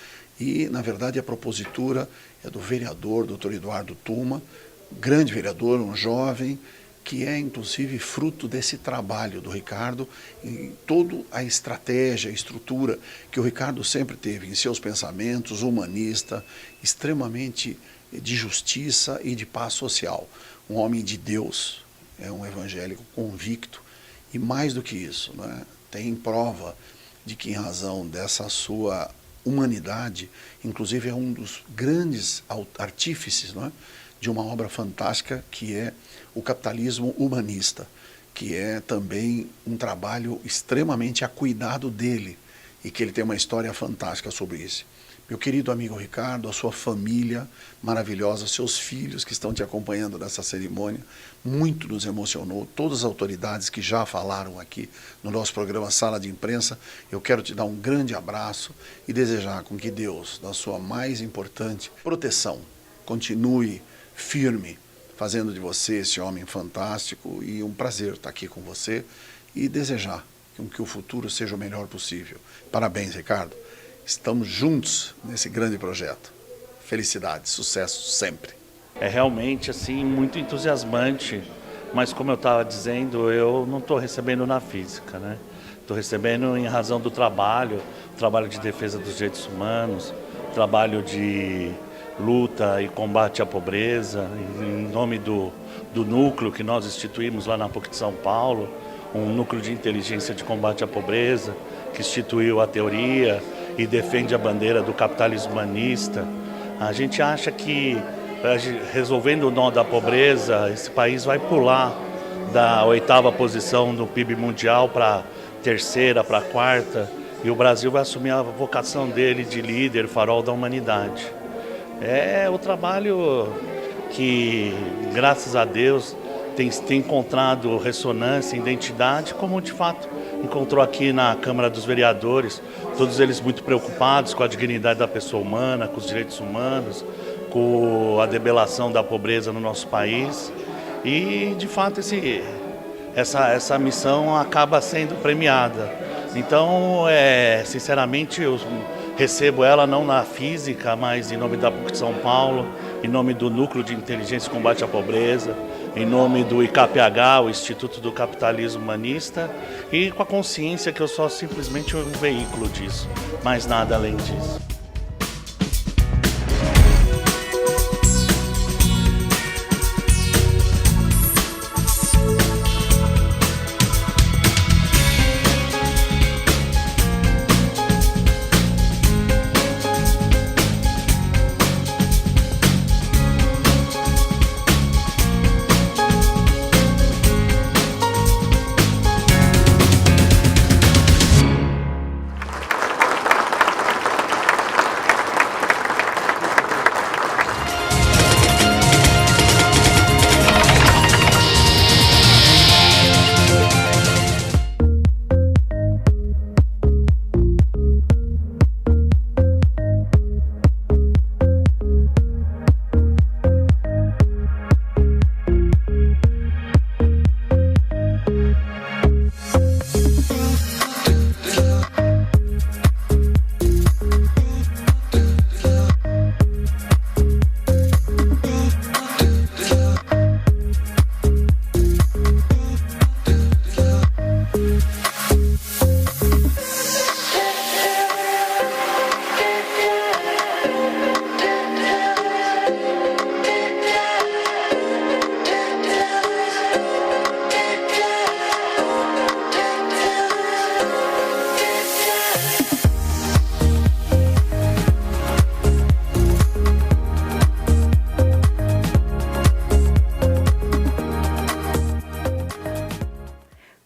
E, na verdade, a propositura é do vereador, Dr. Eduardo Tuma, grande vereador, um jovem, que é, inclusive, fruto desse trabalho do Ricardo e toda a estratégia, a estrutura que o Ricardo sempre teve em seus pensamentos, humanista, extremamente de justiça e de paz social. Um homem de Deus, é um evangélico convicto e, mais do que isso, né, tem prova de que, em razão dessa sua humanidade, inclusive é um dos grandes artífices, não é, de uma obra fantástica que é o capitalismo humanista, que é também um trabalho extremamente a cuidado dele e que ele tem uma história fantástica sobre isso. Meu querido amigo Ricardo, a sua família maravilhosa, seus filhos que estão te acompanhando nessa cerimônia, muito nos emocionou. Todas as autoridades que já falaram aqui no nosso programa Sala de Imprensa, eu quero te dar um grande abraço e desejar com que Deus, na sua mais importante proteção, continue firme, fazendo de você esse homem fantástico, e um prazer estar aqui com você e desejar que o futuro seja o melhor possível. Parabéns, Ricardo. Estamos juntos nesse grande projeto. Felicidades, sucesso sempre. É realmente assim muito entusiasmante, mas como eu estava dizendo, eu não estou recebendo na física, né? Estou recebendo em razão do trabalho de defesa dos direitos humanos, trabalho de luta e combate à pobreza, em nome do núcleo que nós instituímos lá na PUC de São Paulo, um núcleo de inteligência de combate à pobreza, que instituiu a teoria e defende a bandeira do capitalismo humanista. A gente acha que, resolvendo o nó da pobreza, esse país vai pular da 8ª posição no PIB mundial para a 3ª, para a 4ª, e o Brasil vai assumir a vocação dele de líder, farol da humanidade. É o trabalho que, graças a Deus, tem encontrado ressonância, identidade, como de fato encontrou aqui na Câmara dos Vereadores, todos eles muito preocupados com a dignidade da pessoa humana, com os direitos humanos, com a debelação da pobreza no nosso país. E, de fato, essa missão acaba sendo premiada. Então, sinceramente, eu recebo ela não na física, mas em nome da PUC de São Paulo, em nome do Núcleo de Inteligência e Combate à Pobreza, em nome do ICAPH, o Instituto do Capitalismo Humanista, e com a consciência que eu sou simplesmente um veículo disso, mais nada além disso.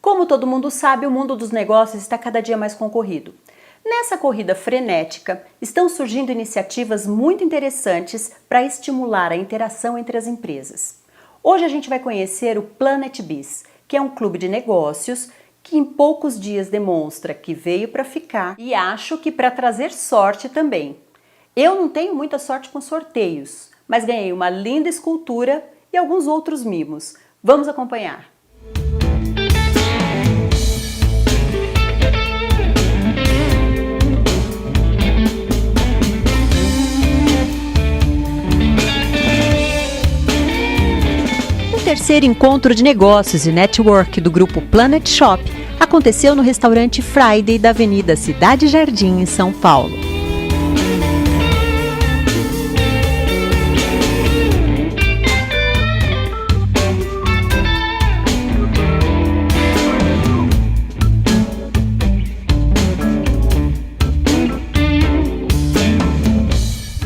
Como todo mundo sabe, o mundo dos negócios está cada dia mais concorrido. Nessa corrida frenética, estão surgindo iniciativas muito interessantes para estimular a interação entre as empresas. Hoje a gente vai conhecer o Planet Biz, que é um clube de negócios que em poucos dias demonstra que veio para ficar e acho que para trazer sorte também. Eu não tenho muita sorte com sorteios, mas ganhei uma linda escultura e alguns outros mimos. Vamos acompanhar. terceiro encontro de negócios e network do grupo Planet Shop aconteceu no restaurante Friday da Avenida Cidade Jardim, em São Paulo.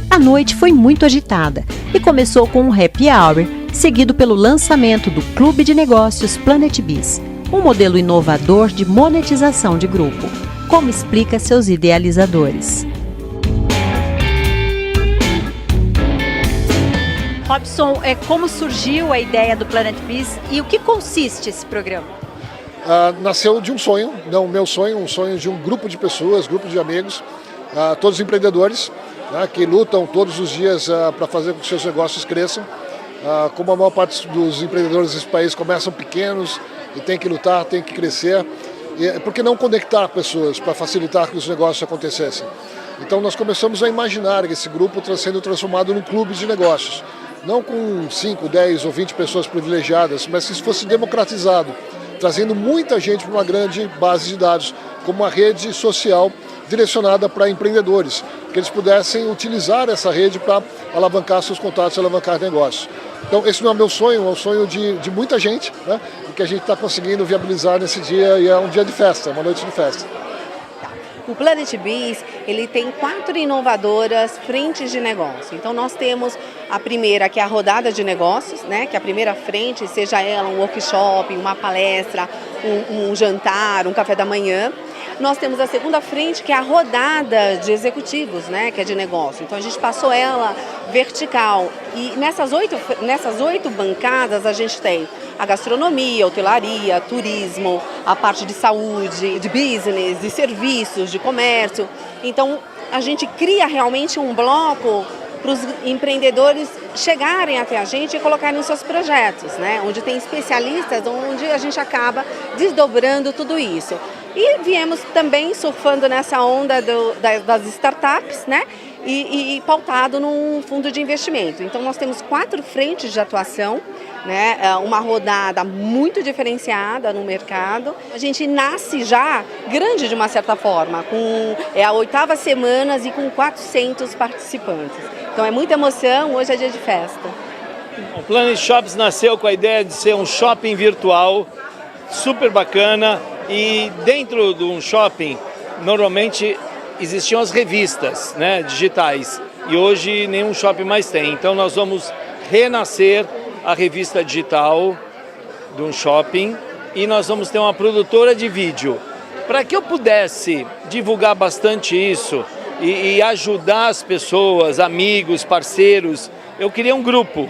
A noite foi muito agitada e começou com um happy hour, seguido pelo lançamento do Clube de Negócios Planet Biz, um modelo inovador de monetização de grupo, como explica seus idealizadores. Robson, como surgiu a ideia do Planet Biz e o que consiste esse programa? Nasceu de um sonho, não o meu sonho, um sonho de um grupo de pessoas, grupo de amigos, todos empreendedores, que lutam todos os dias para fazer com que seus negócios cresçam. Como a maior parte dos empreendedores desse país começam pequenos e tem que lutar, tem que crescer, por que não conectar pessoas para facilitar que os negócios acontecessem? Então nós começamos a imaginar esse grupo sendo transformado num clube de negócios, não com 5, 10 ou 20 pessoas privilegiadas, mas que isso fosse democratizado, trazendo muita gente para uma grande base de dados, como uma rede social direcionada para empreendedores, que eles pudessem utilizar essa rede para alavancar seus contatos, alavancar negócios. Então esse não é o meu sonho, é o sonho de muita gente, né? E que a gente está conseguindo viabilizar nesse dia, e é um dia de festa, uma noite de festa. O Planet Biz, ele tem 4 inovadoras frentes de negócio. Então nós temos a primeira, que é a rodada de negócios, né? Que é a primeira frente, seja ela um workshop, uma palestra, um jantar, um café da manhã. Nós temos a segunda frente, que é a rodada de executivos, né, que é de negócio. Então a gente passou ela vertical. E nessas 8 bancadas a gente tem a gastronomia, a hotelaria, turismo, a parte de saúde, de business, de serviços, de comércio. Então a gente cria realmente um bloco para os empreendedores chegarem até a gente e colocarem os seus projetos, né? Onde tem especialistas, onde a gente acaba desdobrando tudo isso. E viemos também surfando nessa onda das startups, né? E pautado num fundo de investimento. Então nós temos 4 frentes de atuação, né? Uma rodada muito diferenciada no mercado. A gente nasce já grande de uma certa forma, com a 8ª semana e com 400 participantes. Então é muita emoção, hoje é dia de festa. O Planet Shops nasceu com a ideia de ser um shopping virtual super bacana, e dentro de um shopping normalmente existiam as revistas, né, digitais, e hoje nenhum shopping mais tem. Então nós vamos renascer a revista digital de um shopping, e nós vamos ter uma produtora de vídeo. Para que eu pudesse divulgar bastante isso e ajudar as pessoas, amigos, parceiros, eu criei um grupo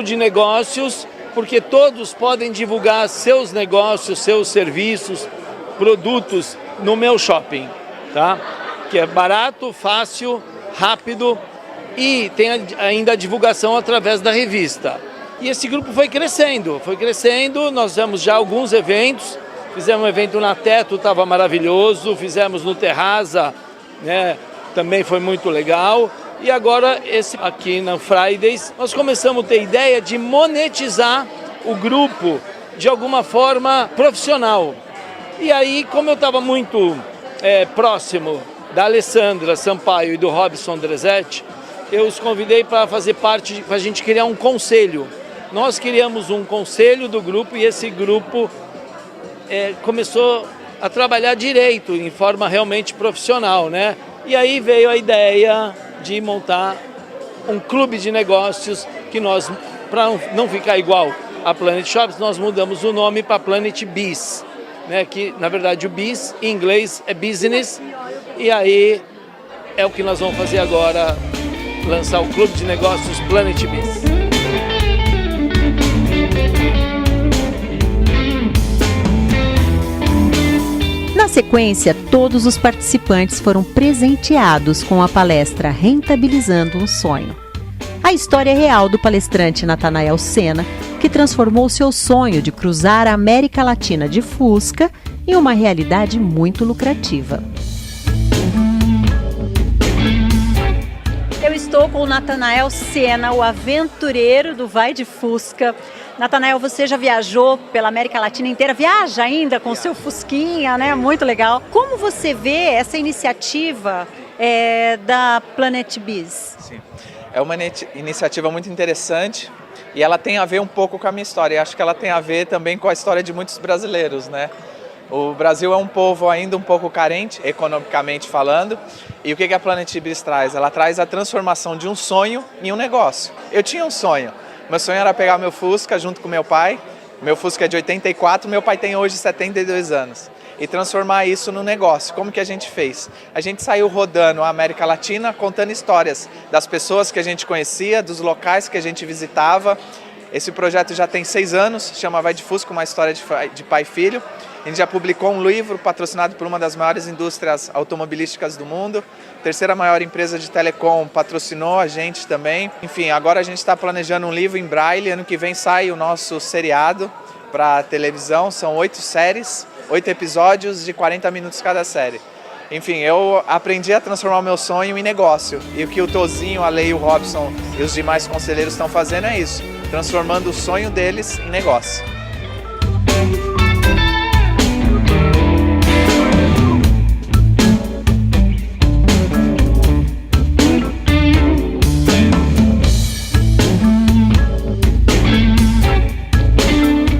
de negócios, porque todos podem divulgar seus negócios, seus serviços, produtos no meu shopping, tá? Que é barato, fácil, rápido, e tem ainda a divulgação através da revista. E esse grupo foi crescendo, nós fizemos já alguns eventos, fizemos um evento na Teto, estava maravilhoso, fizemos no Terraza, né, também foi muito legal. E agora, esse aqui na Fridays, nós começamos a ter ideia de monetizar o grupo de alguma forma profissional. E aí, como eu estava muito próximo da Alessandra Sampaio e do Robson Drezetti, eu os convidei para fazer parte, para a gente criar um conselho. Nós criamos um conselho do grupo, e esse grupo começou a trabalhar direito, em forma realmente profissional, né? E aí veio a ideia de montar um clube de negócios, que nós, para não ficar igual a Planet Shops, nós mudamos o nome para Planet Biz, né? Que na verdade o Biz em inglês é business, e aí é o que nós vamos fazer agora, lançar o clube de negócios Planet Biz. Na sequência, todos os participantes foram presenteados com a palestra Rentabilizando um Sonho. A história real do palestrante Natanael Sena, que transformou seu sonho de cruzar a América Latina de Fusca em uma realidade muito lucrativa. Eu estou com com o Natanael Sena, o aventureiro do Vai de Fusca. Natanael, você já viajou pela América Latina inteira, viaja ainda com o seu Fusquinha, né? Muito legal. Como você vê essa iniciativa da Planet Biz? Sim. É uma iniciativa muito interessante e ela tem a ver um pouco com a minha história. E acho que ela tem a ver também com a história de muitos brasileiros, né? O Brasil é um povo ainda um pouco carente, economicamente falando, e o que a Planet Biz traz? Ela traz a transformação de um sonho em um negócio. Eu tinha um sonho, meu sonho era pegar meu Fusca junto com meu pai, meu Fusca é de 84, meu pai tem hoje 72 anos, e transformar isso num negócio. Como que a gente fez? A gente saiu rodando a América Latina, contando histórias das pessoas que a gente conhecia, dos locais que a gente visitava. Esse projeto já tem 6 anos, chama Vai de Fusca, uma história de pai e filho. A gente já publicou um livro patrocinado por uma das maiores indústrias automobilísticas do mundo. A terceira maior empresa de telecom patrocinou a gente também. Enfim, agora a gente está planejando um livro em braille. Ano que vem sai o nosso seriado para televisão. São 8 séries, 8 episódios de 40 minutos cada série. Enfim, eu aprendi a transformar o meu sonho em negócio. E o que o Tozinho, a Lei, o Robson e os demais conselheiros estão fazendo é isso. Transformando o sonho deles em negócio.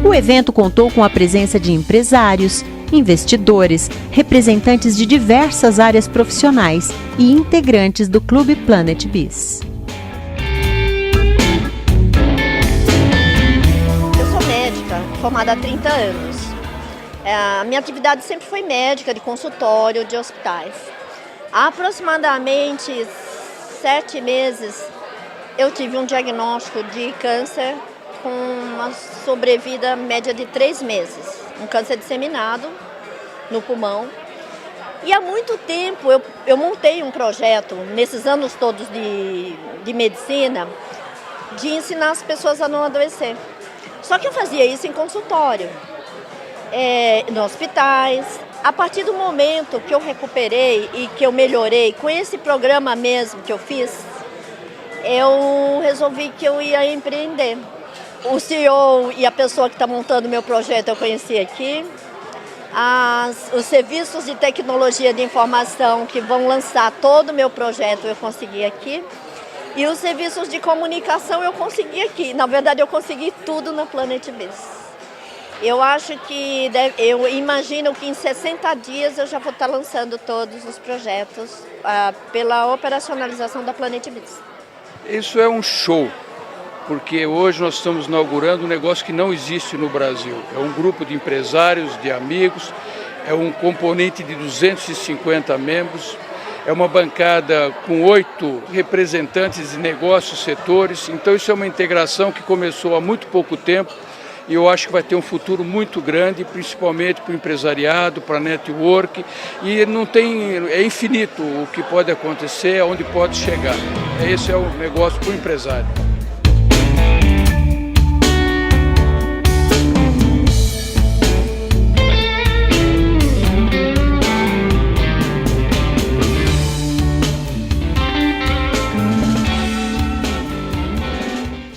O evento contou com a presença de empresários, investidores, representantes de diversas áreas profissionais e integrantes do Clube Planet Biz. Eu sou médica, formada há 30 anos. A minha atividade sempre foi médica, de consultório, de hospitais. Há aproximadamente 7 meses eu tive um diagnóstico de câncer com uma sobrevida média de 3 meses. Um câncer disseminado no pulmão. E há muito tempo eu montei um projeto, nesses anos todos de medicina, de ensinar as pessoas a não adoecer. Só que eu fazia isso em consultório, nos hospitais. A partir do momento que eu recuperei e que eu melhorei, com esse programa mesmo que eu fiz, eu resolvi que eu ia empreender. O CEO e a pessoa que está montando o meu projeto eu conheci aqui. Os serviços de tecnologia de informação que vão lançar todo o meu projeto eu consegui aqui. E os serviços de comunicação eu consegui aqui. Na verdade, eu consegui tudo na Planet Biz. Eu acho que, eu imagino que em 60 dias eu já vou estar lançando todos os projetos pela operacionalização da Planet Biz. Isso é um show. Porque hoje nós estamos inaugurando um negócio que não existe no Brasil. É um grupo de empresários, de amigos, é um componente de 250 membros, é uma bancada com 8 representantes de negócios, setores. Então isso é uma integração que começou há muito pouco tempo e eu acho que vai ter um futuro muito grande, principalmente para o empresariado, para a network. E é infinito o que pode acontecer, aonde pode chegar. Esse é o negócio para o empresário.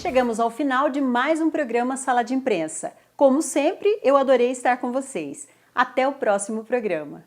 Chegamos ao final de mais um programa Sala de Imprensa. Como sempre, eu adorei estar com vocês. Até o próximo programa.